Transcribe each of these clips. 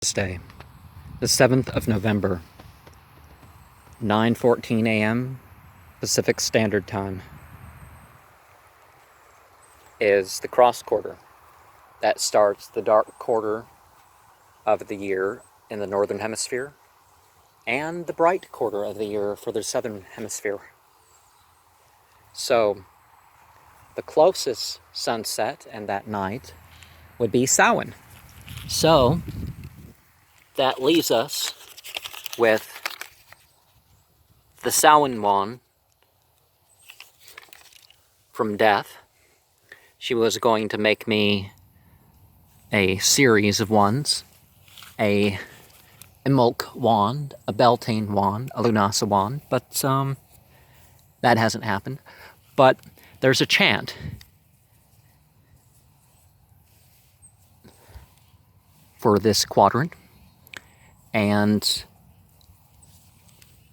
Thursday, the 7th of November, 9:14 a.m. Pacific Standard Time, is the cross quarter. That starts the dark quarter of the year in the northern hemisphere and the bright quarter of the year for the southern hemisphere. So the closest sunset and that night would be Samhain. So that leaves us with the Samhain one from Death. She was going to make me a series of wands, a Imulk wand, a Beltane wand, a Lunasa wand, but that hasn't happened. But there's a chant for this quadrant, and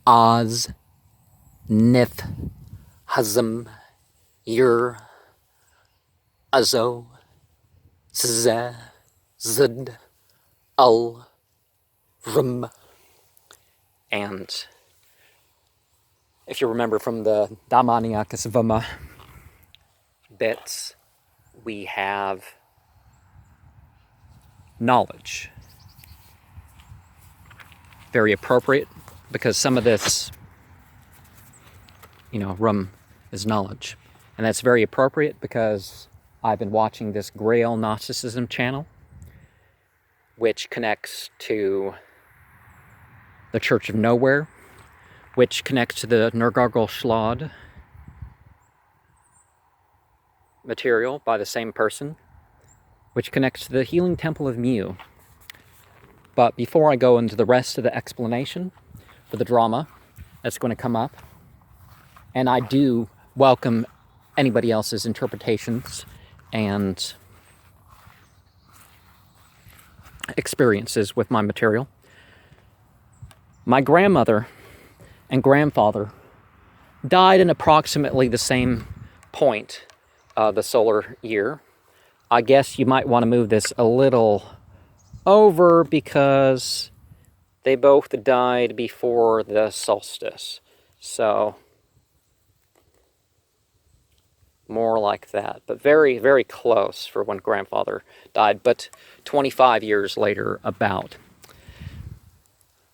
Oz, Nith, Hazm, Ur, Azo, Zeh, Zd, Ul, Rum. And if you remember from the Damaniakasvama bits, we have knowledge. Very appropriate, because some of this, rum is knowledge. And that's very appropriate because I've been watching this Grail Gnosticism channel, which connects to the Church of Nowhere, which connects to the Nargargole Shlod material by the same person, which connects to the Healing Temple of Mu. But before I go into the rest of the explanation for the drama that's going to come up, and I do welcome anybody else's interpretations and experiences with my material. My grandmother and grandfather died in approximately the same point of the solar year. I guess you might want to move this a little over because they both died before the solstice. So more like that, but very, very close for when grandfather died, but 25 years later about.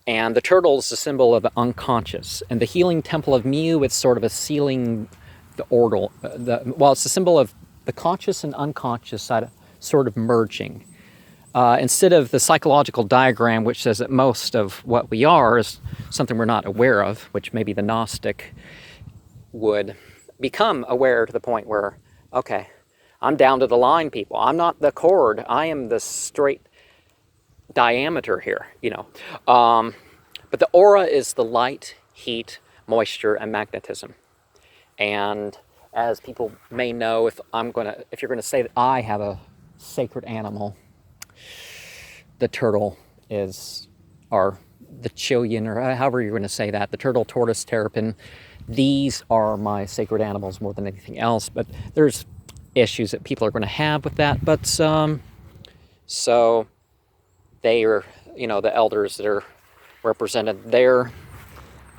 And the turtle is a symbol of the unconscious, and the Healing Temple of Mu, it's sort of a sealing the order. It's a symbol of the conscious and unconscious side sort of merging. Instead of the psychological diagram, which says that most of what we are is something we're not aware of, which maybe the Gnostic would become aware to the point where, okay, I'm down to the line, people. I'm not the chord. I am the straight diameter here, But the aura is the light, heat, moisture, and magnetism. And as people may know, if you're gonna say that I have a sacred animal, the turtle or the Chilean, or however you're going to say that, the turtle, tortoise, terrapin, these are my sacred animals more than anything else. But there's issues that people are going to have with that. But so they are, the elders that are represented there.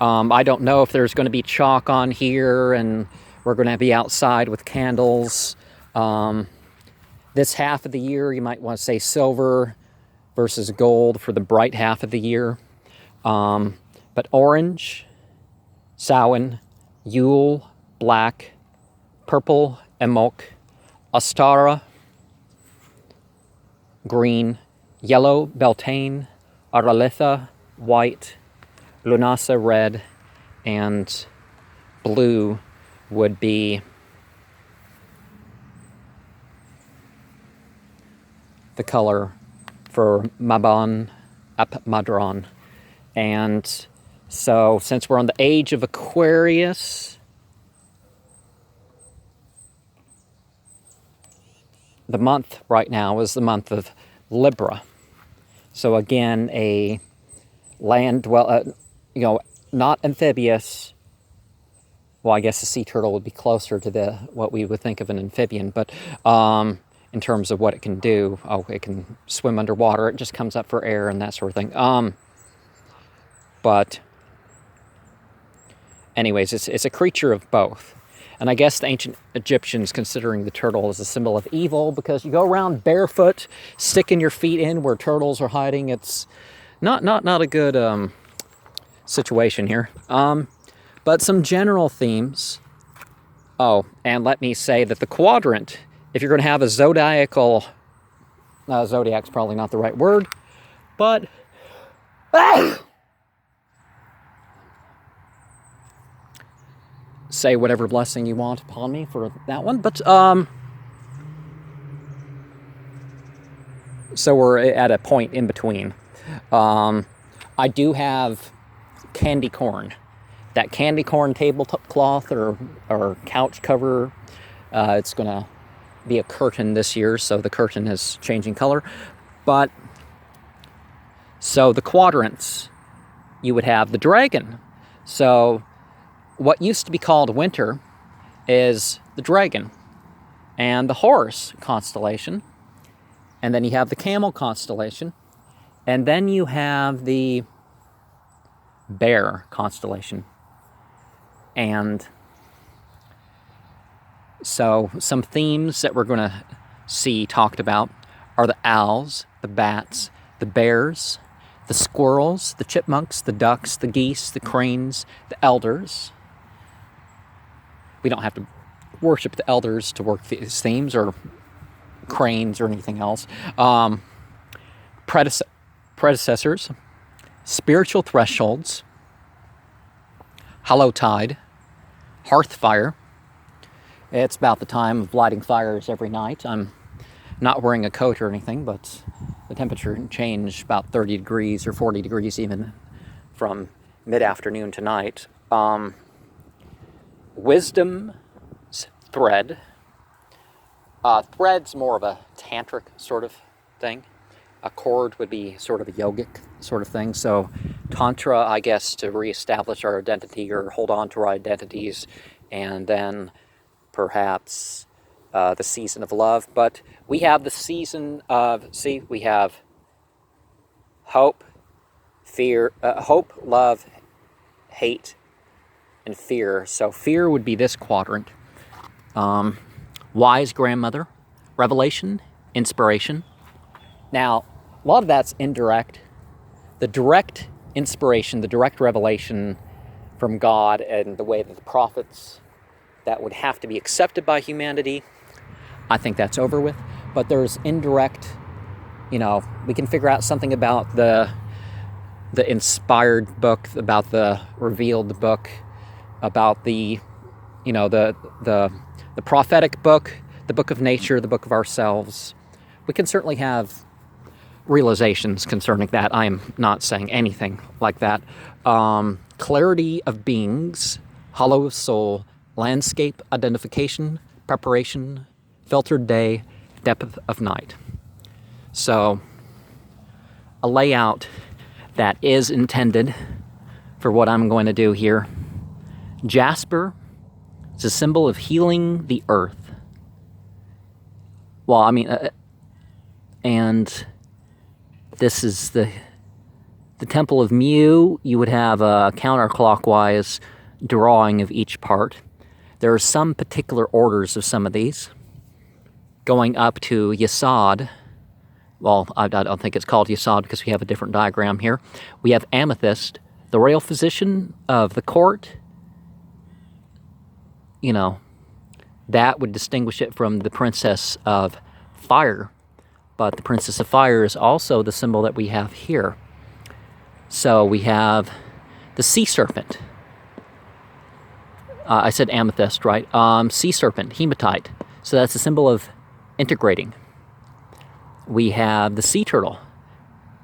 I don't know if there's going to be chalk on here, and we're going to be outside with candles. This half of the year, you might want to say silver versus gold for the bright half of the year. But orange, Samhain, Yule, black, purple, Imulk, Astara, green, yellow, Beltane, Aralitha, white, Lunasa, red, and blue would be the color for Maban Ap Madron. And so since we're on the age of Aquarius, the month right now is the month of Libra. So again, a land not amphibious. Well, I guess the sea turtle would be closer to what we would think of an amphibian, but in terms of what it can do. Oh, it can swim underwater. It just comes up for air and that sort of thing. But anyways, it's a creature of both. And I guess the ancient Egyptians considering the turtle as a symbol of evil because you go around barefoot, sticking your feet in where turtles are hiding. It's not a good situation here. But some general themes. Oh, and let me say that the quadrant, if you're going to have a zodiacal, zodiac's probably not the right word, but say whatever blessing you want upon me for that one. But so we're at a point in between. I do have candy corn. That candy corn tablecloth or couch cover, it's going to be a curtain this year, so the curtain is changing color. But, so the quadrants, you would have the dragon. So, what used to be called winter is the dragon and the horse constellation. And then you have the camel constellation. And then you have the bear constellation. And so some themes that we're going to see talked about are the owls, the bats, the bears, the squirrels, the chipmunks, the ducks, the geese, the cranes, the elders. We don't have to worship the elders to work these themes or cranes or anything else. Predecessors, spiritual thresholds, Hallowtide, hearth fire. It's about the time of lighting fires every night. I'm not wearing a coat or anything, but the temperature can change about 30 degrees or 40 degrees even from mid-afternoon to night. Wisdom's thread. Thread's more of a tantric sort of thing. A cord would be sort of a yogic sort of thing. So Tantra, I guess, to reestablish our identity or hold on to our identities. And then perhaps the season of love. But we have the season of, we have hope, fear, hope, love, hate, and fear. So fear would be this quadrant. Wise grandmother, revelation, inspiration. Now, a lot of that's indirect. The direct inspiration, the direct revelation from God and the way that the prophets, that would have to be accepted by humanity, I think that's over with. But there's indirect, we can figure out something about the inspired book, about the revealed book, about the prophetic book, the book of nature, the book of ourselves. We can certainly have realizations concerning that. I am not saying anything like that. Clarity of beings, hollow of soul, landscape identification, preparation, filtered day, depth of night. So, a layout that is intended for what I'm going to do here. Jasper is a symbol of healing the earth. Well, and this is the Temple of Mu. You would have a counterclockwise drawing of each part. There are some particular orders of some of these. Going up to Yesod. Well, I don't think it's called Yesod because we have a different diagram here. We have Amethyst, the royal physician of the court. That would distinguish it from the Princess of Fire. But the Princess of Fire is also the symbol that we have here. So we have the sea serpent. I said amethyst, right? Sea serpent, hematite. So that's a symbol of integrating. We have the sea turtle,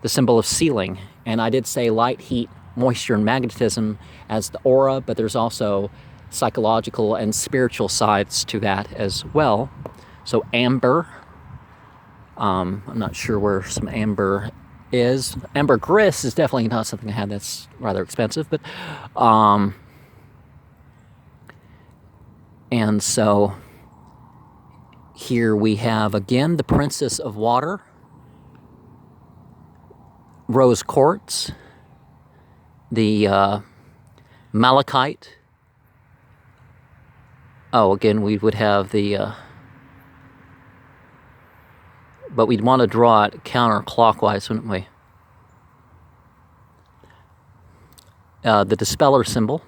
the symbol of sealing. And I did say light, heat, moisture, and magnetism as the aura, but there's also psychological and spiritual sides to that as well. So amber. I'm not sure where some amber is. Ambergris is definitely not something I had that's rather expensive, but and so Here we have, again, the Princess of Water, Rose Quartz, the Malachite. Oh, again, we would have the... but we'd want to draw it counterclockwise, wouldn't we? The Dispeller symbol.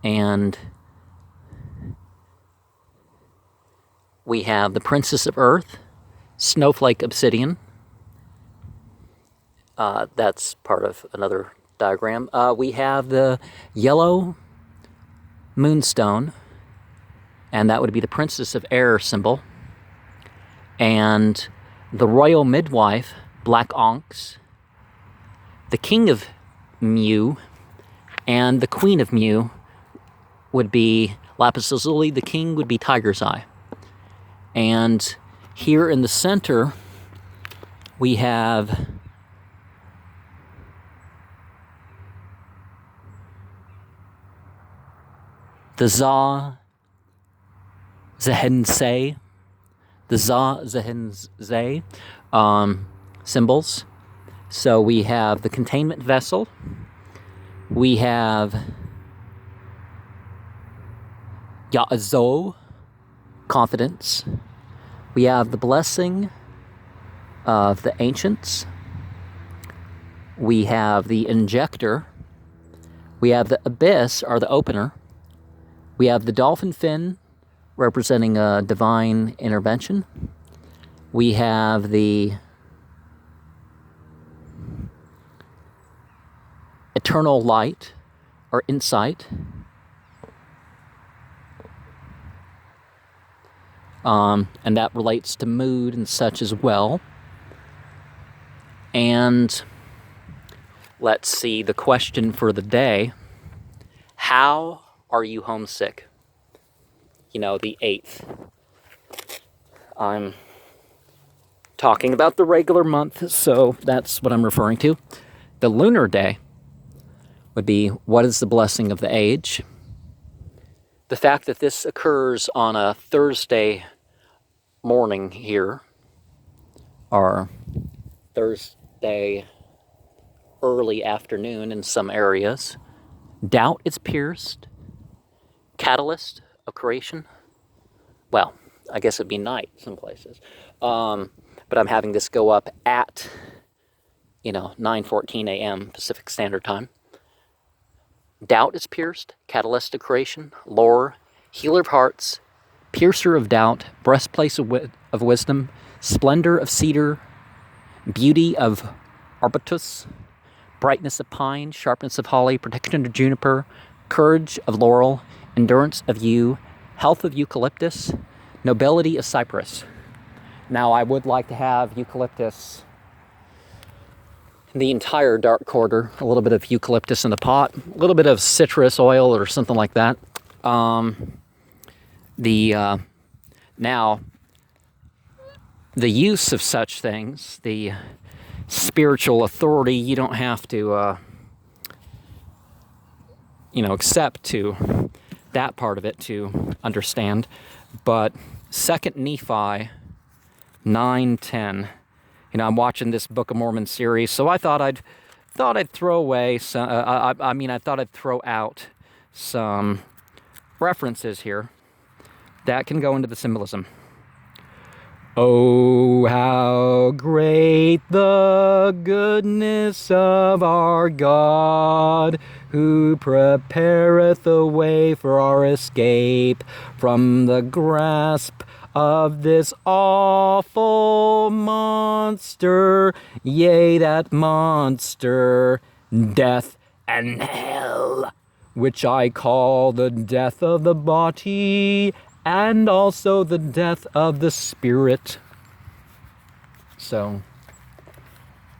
And we have the Princess of Earth, Snowflake Obsidian. That's part of another diagram. We have the yellow moonstone, and that would be the Princess of Air symbol. And the Royal Midwife, Black Onyx, the King of Mu, and the Queen of Mu would be Lapis Lazuli. The King would be Tiger's Eye. And here in the center, we have the Za Zehensei, the Za Zehensei symbols. So we have the containment vessel, we have Ya'azo, confidence, we have the blessing of the ancients, we have the injector, we have the abyss, or the opener, we have the dolphin fin, representing a divine intervention, we have the eternal light, or insight, and that relates to mood and such as well. And let's see, the question for the day: how are you homesick? You know, the 8th. I'm talking about the regular month, so that's what I'm referring to. The lunar day would be, what is the blessing of the age? The fact that this occurs on a Thursday morning here, or Thursday early afternoon in some areas. Doubt is pierced. Catalyst of creation. Well, I guess it'd be night some places. But I'm having this go up at, 9:14 a.m. Pacific Standard Time. Doubt is pierced, catalyst of creation, lore, healer of hearts, piercer of doubt, breastplate of wisdom, splendor of cedar, beauty of arbutus, brightness of pine, sharpness of holly, protection of juniper, courage of laurel, endurance of yew, health of eucalyptus, nobility of cypress. Now, I would like to have eucalyptus, the entire dark quarter, a little bit of eucalyptus in the pot, a little bit of citrus oil or something like that. Now, the use of such things, the spiritual authority, you don't have to, accept to that part of it to understand. But 2 Nephi 9:10. I'm watching this Book of Mormon series, so I thought I'd throw away some. I thought I'd throw out some references here that can go into the symbolism. Oh, how great the goodness of our God, who prepareth a way for our escape from the grasp of this awful monster, yea, that monster, death and hell, which I call the death of the body and also the death of the spirit. So,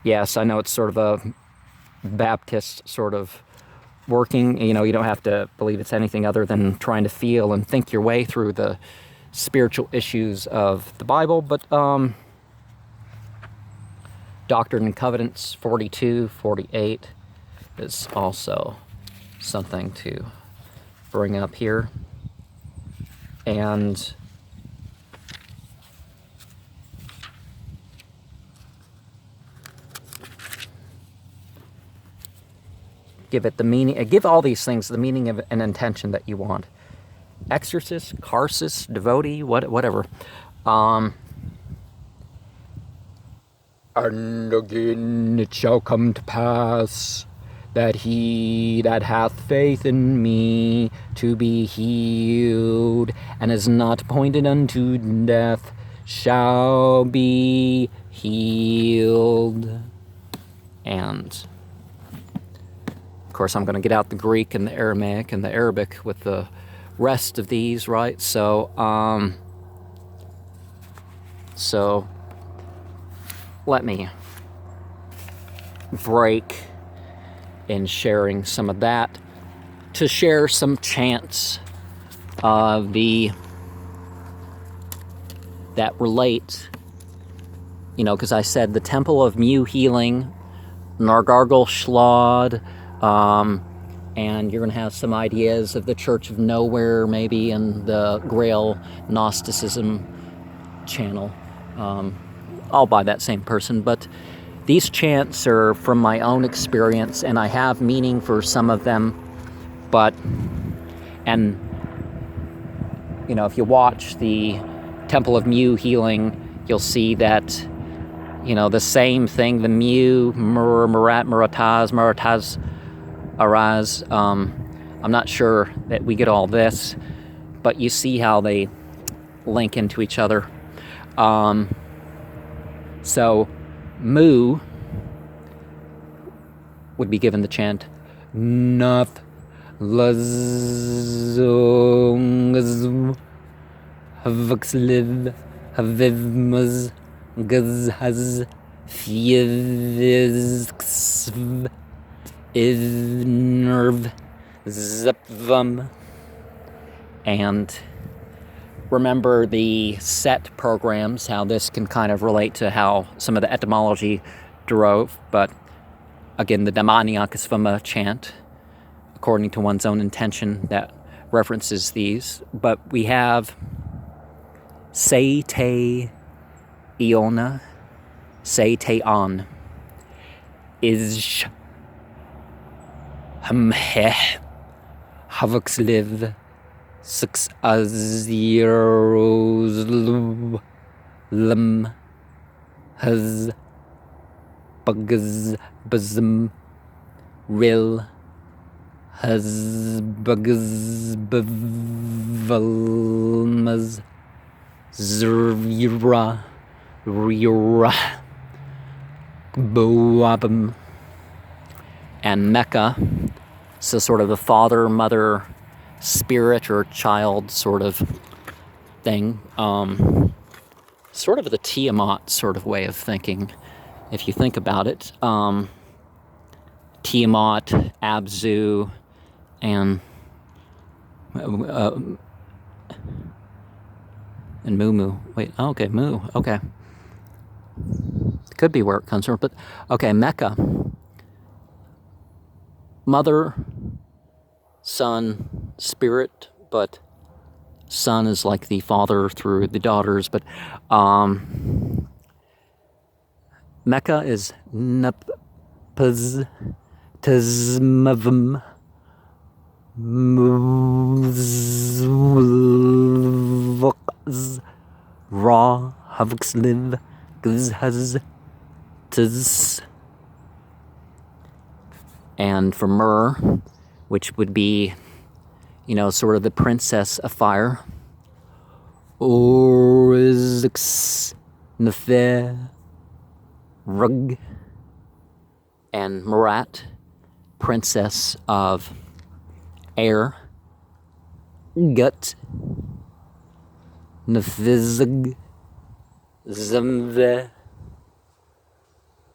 yes, I know it's sort of a Baptist sort of working. You don't have to believe it's anything other than trying to feel and think your way through the spiritual issues of the Bible. But Doctrine and Covenants 42, 48 is also something to bring up here. And Give it the meaning, give all these things the meaning of an intention that you want. Exorcist, Karsis, devotee, whatever. And again it shall come to pass that he that hath faith in me to be healed, and is not appointed unto death, shall be healed. And of course I'm going to get out the Greek and the Aramaic and the Arabic with the rest of these, right? So let me break in sharing some of that to share some chants of that relate, because I said the Temple of Mu Healing, Nargargole Shlod, and you're going to have some ideas of the Church of Nowhere maybe, and the Grail Gnosticism channel, all by that same person. But these chants are from my own experience, and I have meaning for some of them. And if you watch the Temple of Mu Healing, you'll see that, the same thing, the Mu, Marataz, Araz. I'm not sure that we get all this, but you see how they link into each other. So Mu would be given the chant Nath Lazungaz Havaxliv Havivmaz Gazhaz Fiyevizksv Ivnerv Zepvam. And remember the set programs, how this can kind of relate to how some of the etymology drove. But again, the Damaniakasvama chant, according to one's own intention, that references these. But we have Se Te Iona, Se Te On, Ish Hamheh Havaxliv Six Azirozlum Lam Haz Bugaz Bazm Ril Haz Bugaz Bavalmaz Zrvira Rira Boabam. And Mecca, so sort of the father, mother, spirit or child sort of thing, sort of the Tiamat sort of way of thinking, if you think about it. Tiamat, Abzu, and Mumu. Wait, okay, Mu, okay. Could be where it comes from, but okay, Mecca. Mother, son, spirit, but son is like the father through the daughters. But Mecca is Napaz Tazmavim Muzvokz Ra Havxliv Gzhaz Tz. And for Myrrh, which would be, sort of the princess of fire. Orizx Nefer Rug. And Marat, princess of air. Gut Nefizg Zemve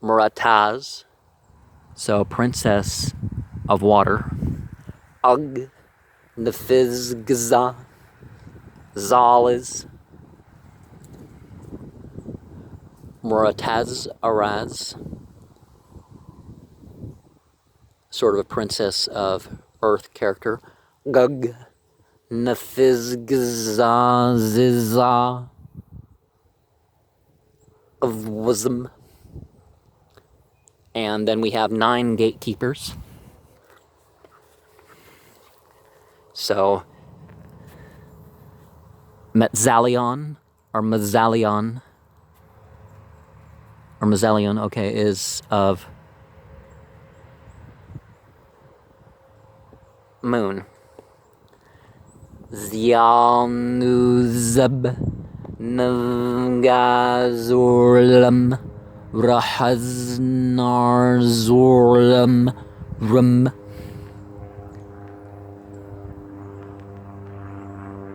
Marataz. So, princess of water. Ug, Nefizgza, Zal Murataz Araz. Sort of a princess of earth character. Gug, Nefizgza Ziza of wisdom. And then we have 9 gatekeepers. So, Metzalion, or Mazzalion, okay, is of moon. Zianuzab Navgazorlam Rahaznarzorlam Rum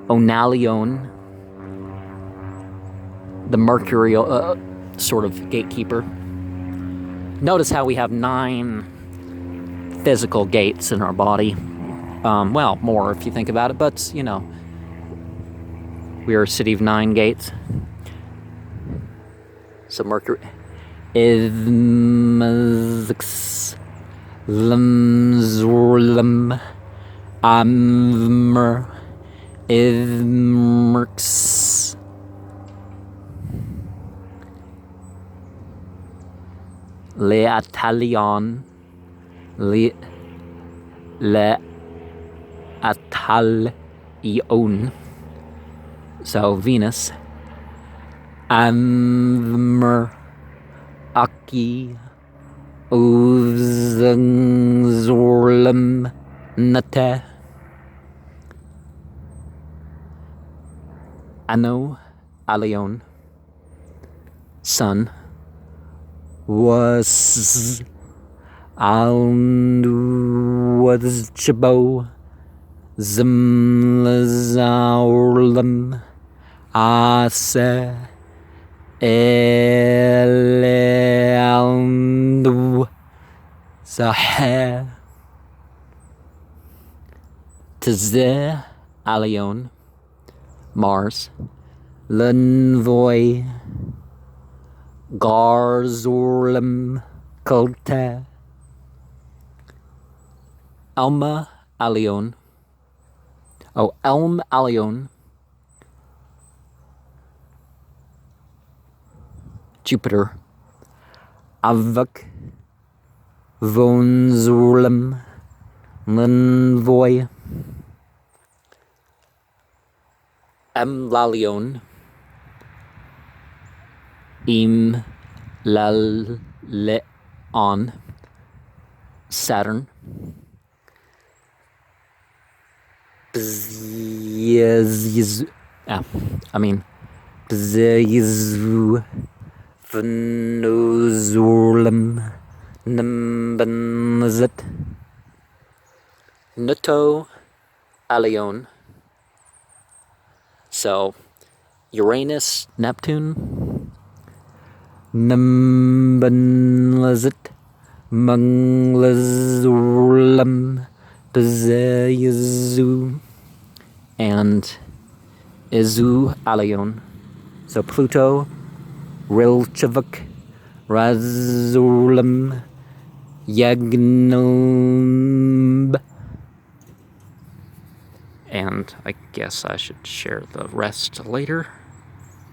Onalion, the mercurial sort of gatekeeper. Notice how we have 9 physical gates in our body. Well, more if you think about it, but you know, we are a city of 9 gates. So Mercury, Ismazx, Lamzorlam, Ammer, Ismerx, Leatalion, Leatalion, so Venus, Ammer, Aki, Uzangzorlam, Nate, Ano, Alion, Sun, was was Chabo, Zimlazaurlam, Ase, Eleandu, Zaheh, Tze, Alion, Mars, Lenvoy, Garzorlam, Kulte, Elm Alion, Jupiter, Avak, Vonzorlam, Lenvoy, Lalion, Laleon, Saturn, Bzyizu, Venozorlam, Nimbanzit, Nuto, Alion. So, Uranus, Neptune, Nimbanzit, Manglazorlam, Bzyizu, and Izu Alion. So Pluto, Rilchavuk, Razorlam, Yagnomb, and I guess I should share the rest later.